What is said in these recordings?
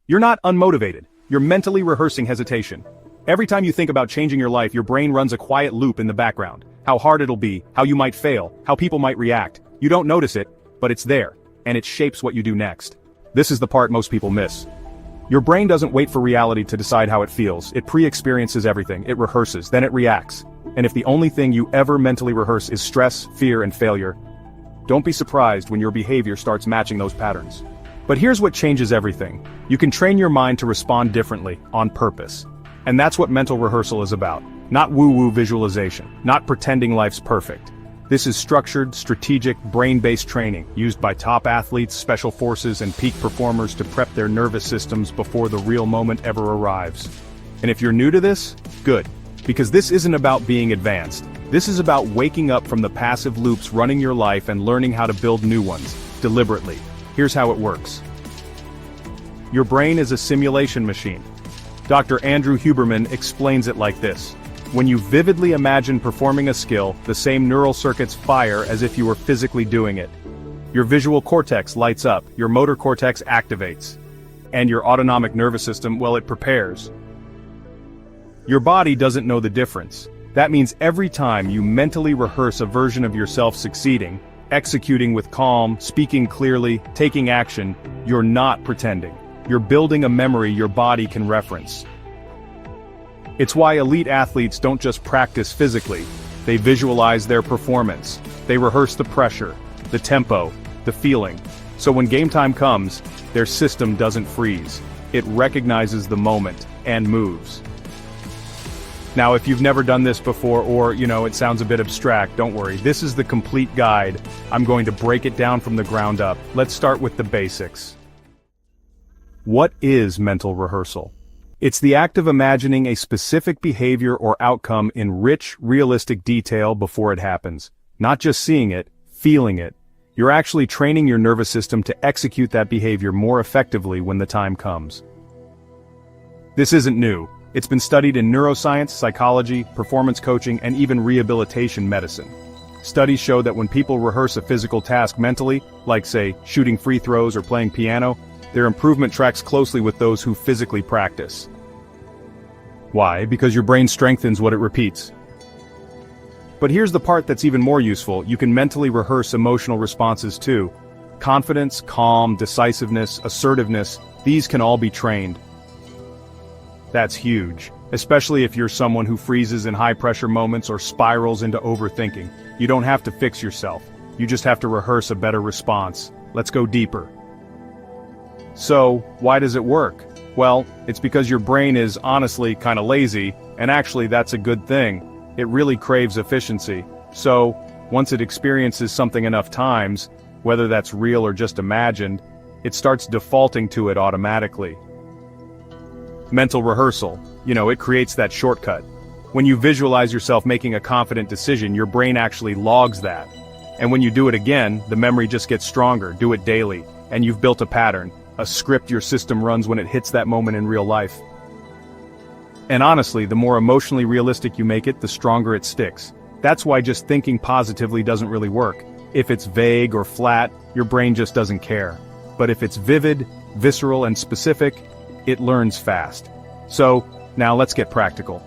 You're not unmotivated. You're mentally rehearsing hesitation. Every time you think about changing your life, your brain runs a quiet loop in the background. How hard it'll be, how you might fail, how people might react. You don't notice it, but it's there, and it shapes what you do next. This is the part most people miss. Your brain doesn't wait for reality to decide how it feels. It pre-experiences everything, it rehearses, then it reacts. And if the only thing you ever mentally rehearse is stress, fear, and failure, don't be surprised when your behavior starts matching those patterns. But here's what changes everything. You can train your mind to respond differently, on purpose. And that's what mental rehearsal is about. Not woo-woo visualization, not pretending life's perfect. This is structured, strategic, brain-based training, used by top athletes, special forces, and peak performers to prep their nervous systems before the real moment ever arrives. And if you're new to this, good. Because this isn't about being advanced. This is about waking up from the passive loops running your life and learning how to build new ones, deliberately. Here's how it works. Your brain is a simulation machine. Dr. Andrew Huberman explains it like this. When you vividly imagine performing a skill, the same neural circuits fire as if you were physically doing it. Your visual cortex lights up, your motor cortex activates. And your autonomic nervous system, well, it prepares. Your body doesn't know the difference. That means every time you mentally rehearse a version of yourself succeeding, executing with calm, speaking clearly, taking action, you're not pretending. You're building a memory your body can reference. It's why elite athletes don't just practice physically, they visualize their performance. They rehearse the pressure, the tempo, the feeling. So when game time comes, their system doesn't freeze. It recognizes the moment and moves. Now, if you've never done this before or, it sounds a bit abstract, don't worry. This is the complete guide. I'm going to break it down from the ground up. Let's start with the basics. What is mental rehearsal? It's the act of imagining a specific behavior or outcome in rich, realistic detail before it happens. Not just seeing it, feeling it. You're actually training your nervous system to execute that behavior more effectively when the time comes. This isn't new. It's been studied in neuroscience, psychology, performance coaching, and even rehabilitation medicine. Studies show that when people rehearse a physical task mentally, like say, shooting free throws or playing piano, their improvement tracks closely with those who physically practice. Why? Because your brain strengthens what it repeats. But here's the part that's even more useful. You can mentally rehearse emotional responses too. Confidence, calm, decisiveness, assertiveness, these can all be trained. That's huge, especially if you're someone who freezes in high-pressure moments or spirals into overthinking. You don't have to fix yourself. You just have to rehearse a better response. Let's go deeper. So, why does it work? Well, it's because your brain is honestly kind of lazy, and actually that's a good thing. It really craves efficiency. So, once it experiences something enough times, whether that's real or just imagined, it starts defaulting to it automatically. Mental rehearsal, it creates that shortcut. When you visualize yourself making a confident decision, your brain actually logs that. And when you do it again, the memory just gets stronger. Do it daily, and you've built a pattern, a script your system runs when it hits that moment in real life. And honestly, the more emotionally realistic you make it, the stronger it sticks. That's why just thinking positively doesn't really work. If it's vague or flat, your brain just doesn't care. But if it's vivid, visceral, and specific, it learns fast. So, now let's get practical.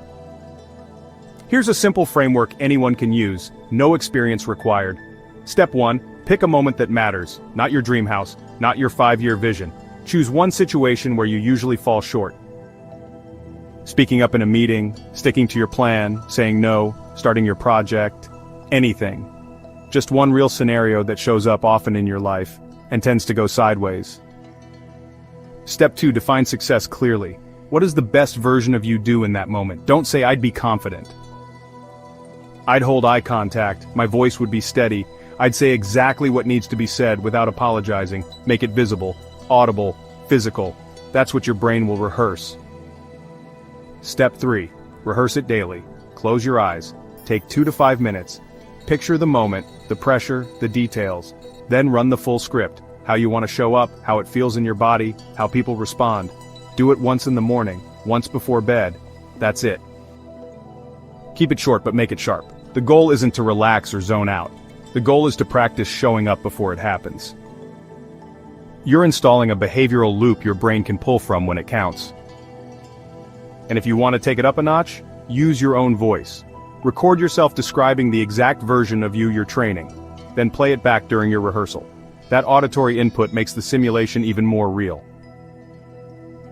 Here's a simple framework anyone can use, no experience required. Step 1, pick a moment that matters, not your dream house, not your 5-year vision. Choose one situation where you usually fall short. Speaking up in a meeting, sticking to your plan, saying no, starting your project, anything. Just one real scenario that shows up often in your life, and tends to go sideways. Step 2, define success clearly. What does the best version of you do in that moment? Don't say, I'd be confident. I'd hold eye contact, my voice would be steady. I'd say exactly what needs to be said without apologizing. Make it visible, audible, physical. That's what your brain will rehearse. Step 3, rehearse it daily. Close your eyes. Take 2 to 5 minutes. Picture the moment, the pressure, the details. Then run the full script. How you want to show up, how it feels in your body, how people respond. Do it once in the morning, once before bed. That's it. Keep it short but make it sharp. The goal isn't to relax or zone out. The goal is to practice showing up before it happens. You're installing a behavioral loop your brain can pull from when it counts. And if you want to take it up a notch, use your own voice. Record yourself describing the exact version of you you're training, then play it back during your rehearsal. That auditory input makes the simulation even more real.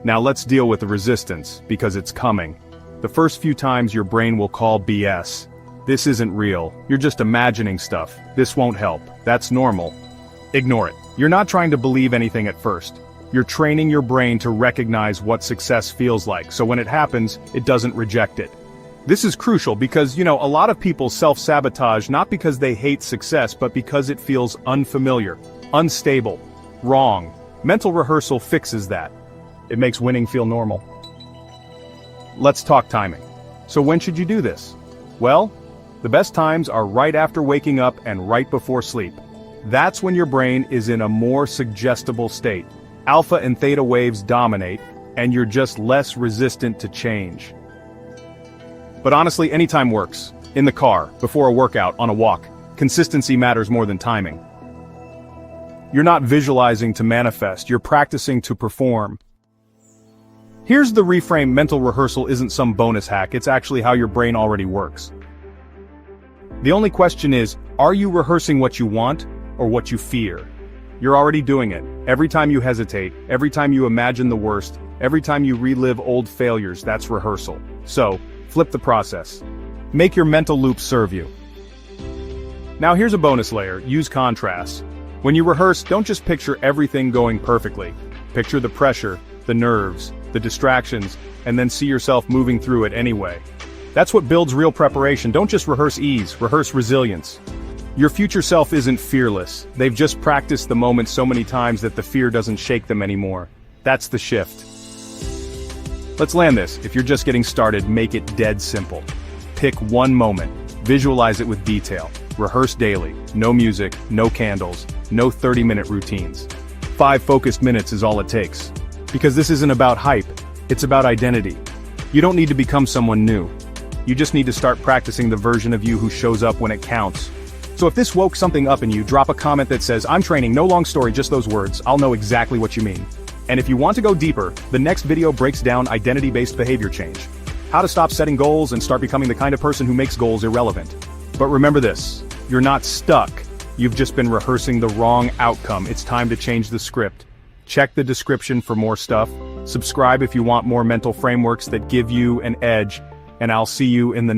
Now let's deal with the resistance, because it's coming. The first few times your brain will call BS. This isn't real, you're just imagining stuff. This won't help. That's normal. Ignore it. You're not trying to believe anything at first. You're training your brain to recognize what success feels like, so when it happens, it doesn't reject it. This is crucial because, a lot of people self-sabotage not because they hate success, but because it feels unfamiliar, unstable, wrong. Mental rehearsal fixes that. It makes winning feel normal. Let's talk timing. So when should you do this? Well, the best times are right after waking up and right before sleep. That's when your brain is in a more suggestible state. Alpha and theta waves dominate, and you're just less resistant to change. But honestly, any time works. In the car, before a workout, on a walk. Consistency matters more than timing. You're not visualizing to manifest, you're practicing to perform. Here's the reframe: mental rehearsal isn't some bonus hack, it's actually how your brain already works. The only question is, are you rehearsing what you want, or what you fear? You're already doing it. Every time you hesitate, every time you imagine the worst, every time you relive old failures, that's rehearsal. So, flip the process. Make your mental loop serve you. Now here's a bonus layer: use contrast. When you rehearse, don't just picture everything going perfectly. Picture the pressure, the nerves, the distractions, and then see yourself moving through it anyway. That's what builds real preparation. Don't just rehearse ease, rehearse resilience. Your future self isn't fearless. They've just practiced the moment so many times that the fear doesn't shake them anymore. That's the shift. Let's land this. If you're just getting started, make it dead simple. Pick one moment. Visualize it with detail. Rehearse daily. No music, no candles, no 30-minute routines. 5 focused minutes is all it takes. Because this isn't about hype, it's about identity. You don't need to become someone new. You just need to start practicing the version of you who shows up when it counts. So if this woke something up in you, drop a comment that says, "I'm training," no long story, just those words. I'll know exactly what you mean. And if you want to go deeper, the next video breaks down identity-based behavior change. How to stop setting goals and start becoming the kind of person who makes goals irrelevant. But remember this, you're not stuck. You've just been rehearsing the wrong outcome. It's time to change the script. Check the description for more stuff. Subscribe if you want more mental frameworks that give you an edge, and I'll see you in the next